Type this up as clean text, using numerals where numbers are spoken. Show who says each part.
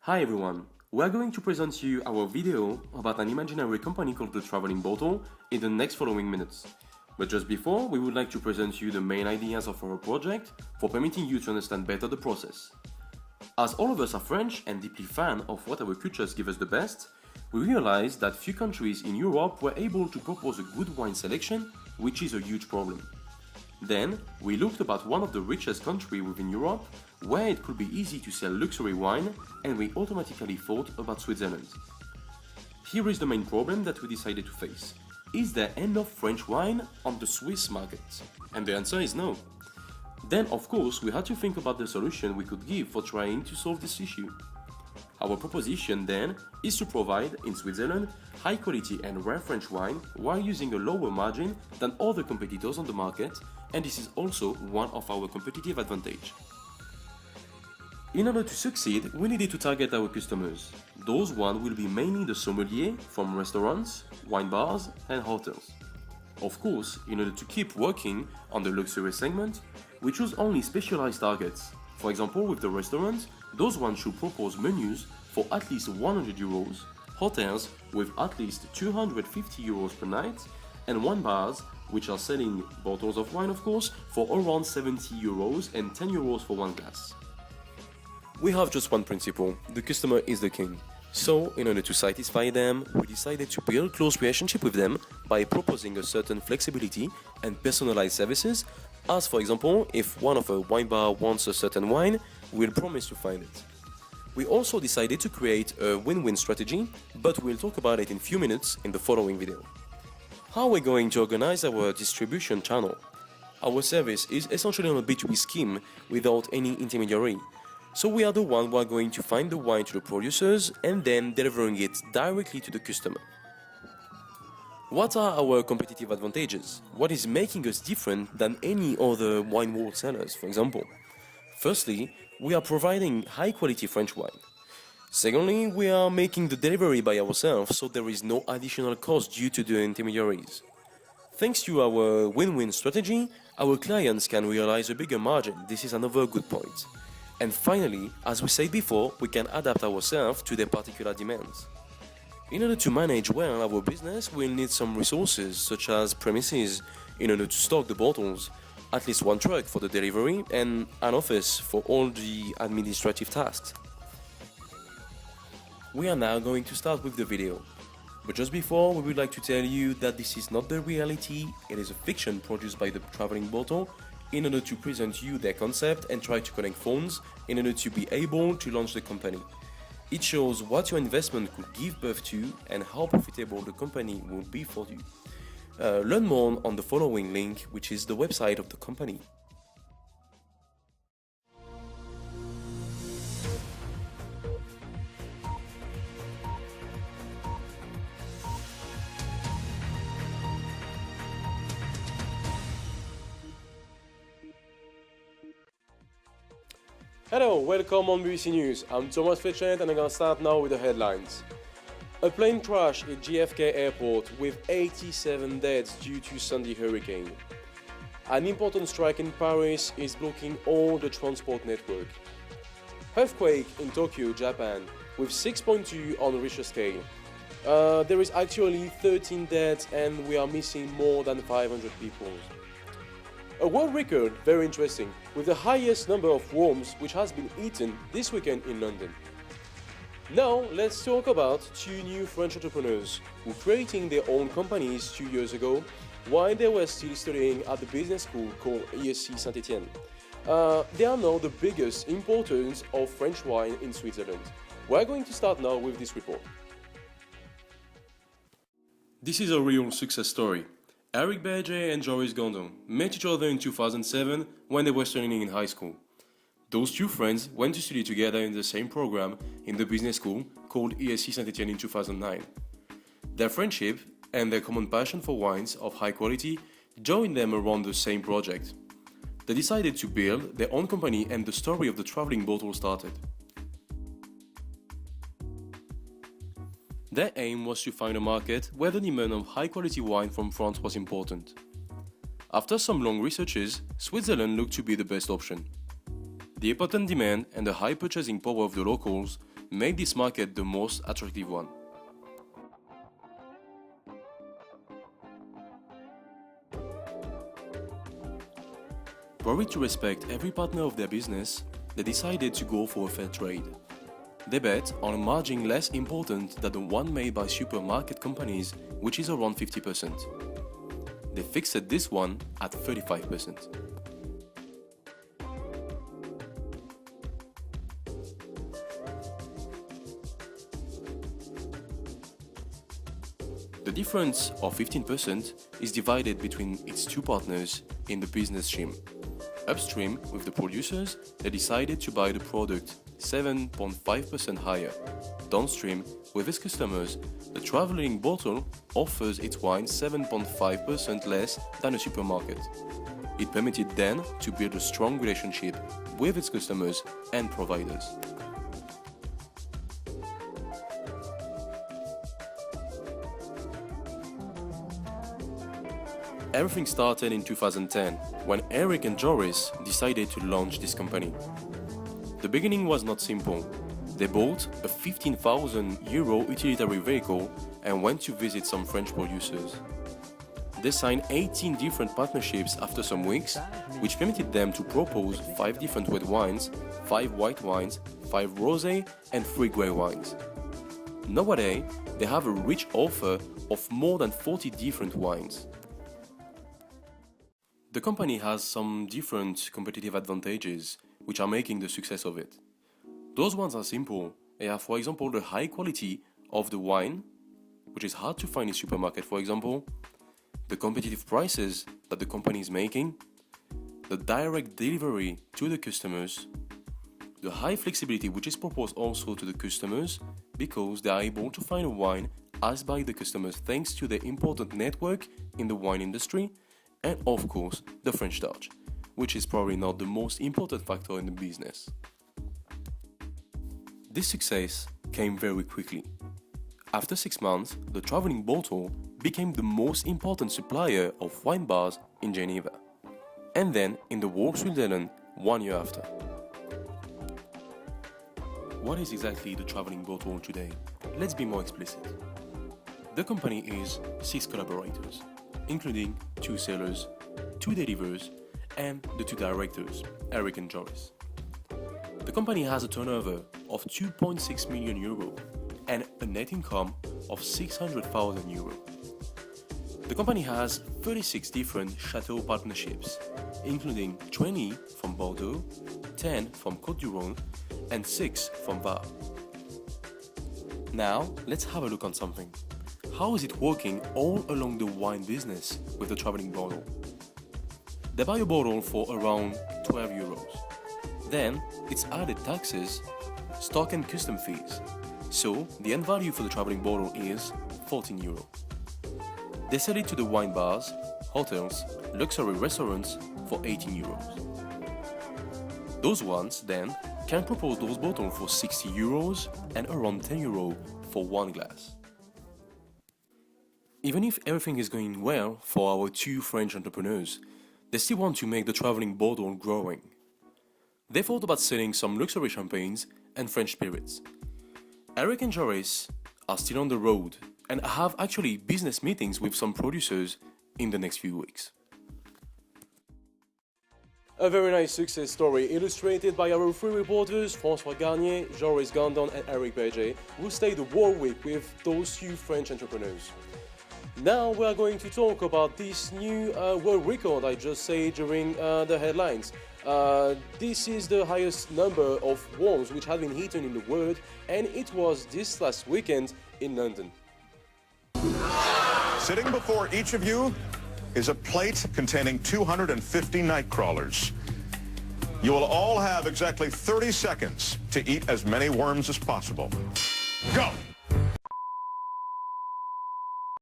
Speaker 1: Hi everyone, we are going to present you our video about an imaginary company called the Traveling Bottle in the next following minutes. But just before, we would like to present you the main ideas of our project for permitting you to understand better the process. As all of us are French and deeply fan of what our cultures give us the best, we realized that few countries in Europe were able to propose a good wine selection, which is a huge problem. Then, we looked about one of the richest countries within Europe, where it could be easy to sell luxury wine, and we automatically thought about Switzerland. Here is the main problem that we decided to face. Is there enough French wine on the Swiss market? And the answer is no. Then, of course, we had to think about the solution we could give for trying to solve this issue. Our proposition then is to provide, in Switzerland, high quality and rare French wine while using a lower margin than other competitors on the market, and this is also one of our competitive advantage. In order to succeed, we needed to target our customers. Those ones will be mainly the sommelier from restaurants, wine bars and hotels. Of course, in order to keep working on the luxury segment, we choose only specialized targets. For example, with the restaurants, those ones should propose menus for at least 100 euros, hotels with at least 250 euros per night, and wine bars, which are selling bottles of wine, of course, for around 70 euros and 10 euros for one glass. We have just one principle: the customer is the king. So, in order to satisfy them, we decided to build close relationship with them by proposing a certain flexibility and personalized services, as for example, if one of a wine bar wants a certain wine, we'll promise to find it. We also decided to create a win-win strategy, but we'll talk about it in few minutes in the following video. How are we going to organize our distribution channel? Our service is essentially on a B2B scheme without any intermediary. So we are the one who are going to find the wine to the producers and then delivering it directly to the customer. What are our competitive advantages? What is making us different than any other wine wholesalers, for example? Firstly, we are providing high quality French wine. Secondly, we are making the delivery by ourselves, so there is no additional cost due to the intermediaries. Thanks to our win-win strategy, our clients can realize a bigger margin. This is another good point. And finally, as we said before, we can adapt ourselves to their particular demands. In order to manage well our business, we'll need some resources such as premises in order to stock the bottles, at least one truck for the delivery, and an office for all the administrative tasks. We are now going to start with the video. But just before, we would like to tell you that this is not the reality, it is a fiction produced by the Traveling Bottle in order to present you their concept and try to connect funds in order to be able to launch the company. It shows what your investment could give birth to and how profitable the company will be for you. Learn more on the following link, which is the website of the company. Hello, welcome on BBC News. I'm Thomas Fléchet and I'm gonna start now with the headlines. A plane crash at JFK Airport with 87 deaths due to Sandy hurricane. An important strike in Paris is blocking all the transport network. Earthquake in Tokyo, Japan, with 6.2 on Richter scale. There is actually 13 deaths and we are missing more than 500 people. A world record, very interesting, with the highest number of worms which has been eaten this weekend in London. Now, let's talk about two new French entrepreneurs who creating their own companies 2 years ago while they were still studying at the business school called ESC Saint-Etienne. They are now the biggest importers of French wine in Switzerland. We're going to start now with this report. This is a real success story. Bergey and Joris Gandon met each other in 2007 when they were studying in high school. Those two friends went to study together in the same program in the business school called ESC Saint-Etienne in 2009. Their friendship and their common passion for wines of high quality joined them around the same project. They decided to build their own company and the story of the Traveling Bottle started. Their aim was to find a market where the demand of high-quality wine from France was important. After some long researches, Switzerland looked to be the best option. The important demand and the high purchasing power of the locals made this market the most attractive one. Worried to respect every partner of their business, they decided to go for a fair trade. They bet on a margin less important than the one made by supermarket companies, which is around 50%. They fixed this one at 35%. The difference of 15% is divided between its two partners in the business stream. Upstream, with the producers, they decided to buy the product 7.5% higher. Downstream, with its customers, the traveling bottle offers its wine 7.5% less than a supermarket. It permitted then to build a strong relationship with its customers and providers. Everything started in 2010, when Eric and Joris decided to launch this company. The beginning was not simple. They bought a €15,000 utilitarian vehicle and went to visit some French producers. They signed 18 different partnerships after some weeks, which permitted them to propose 5 different red wines, 5 white wines, 5 rosé and 3 grey wines. Nowadays, they have a rich offer of more than 40 different wines. The company has some different competitive advantages which are making the success of it. Those ones are simple. They have, for example, the high quality of the wine, which is hard to find in supermarket, for example, the competitive prices that the company is making, the direct delivery to the customers, the high flexibility which is proposed also to the customers because they are able to find a wine asked by the customers thanks to the important network in the wine industry, and of course the French touch, which is probably not the most important factor in the business. This success came very quickly. After 6 months, the traveling bottle became the most important supplier of wine bars in Geneva, and then in the whole Switzerland 1 year after. What is exactly the traveling bottle today? Let's be more explicit. The company is 6 collaborators, including 2 sellers, 2 delivers, and the 2 directors, Eric and Joris. The company has a turnover of 2.6 million euro and a net income of 600,000 euro. The company has 36 different chateau partnerships, including 20 from Bordeaux, 10 from Côte d'Ivoire, and 6 from Var. Now, let's have a look on something. How is it working all along the wine business with the traveling bottle? They buy a bottle for around 12 euros. Then, it's added taxes, stock and custom fees. So, the end value for the traveling bottle is 14 euros. They sell it to the wine bars, hotels, luxury restaurants for 18 euros. Those ones, then, can propose those bottles for 60 euros and around 10 euros for one glass. Even if everything is going well for our 2 French entrepreneurs, they still want to make the traveling bottle growing. They thought about selling some luxury champagnes and French spirits. Eric and Joris are still on the road and have actually business meetings with some producers in the next few weeks. A very nice success story illustrated by our 3 reporters, François Garnier, Joris, Gandon and Eric Bergey, who stayed the whole week with those 2 French entrepreneurs. Now we are going to talk about this new world record I just said during the headlines. This is the highest number of worms which have been eaten in the world, and it was this last weekend in London.
Speaker 2: Sitting before each of you is a plate containing 250 night crawlers. You will all have exactly 30 seconds to eat as many worms as possible. Go!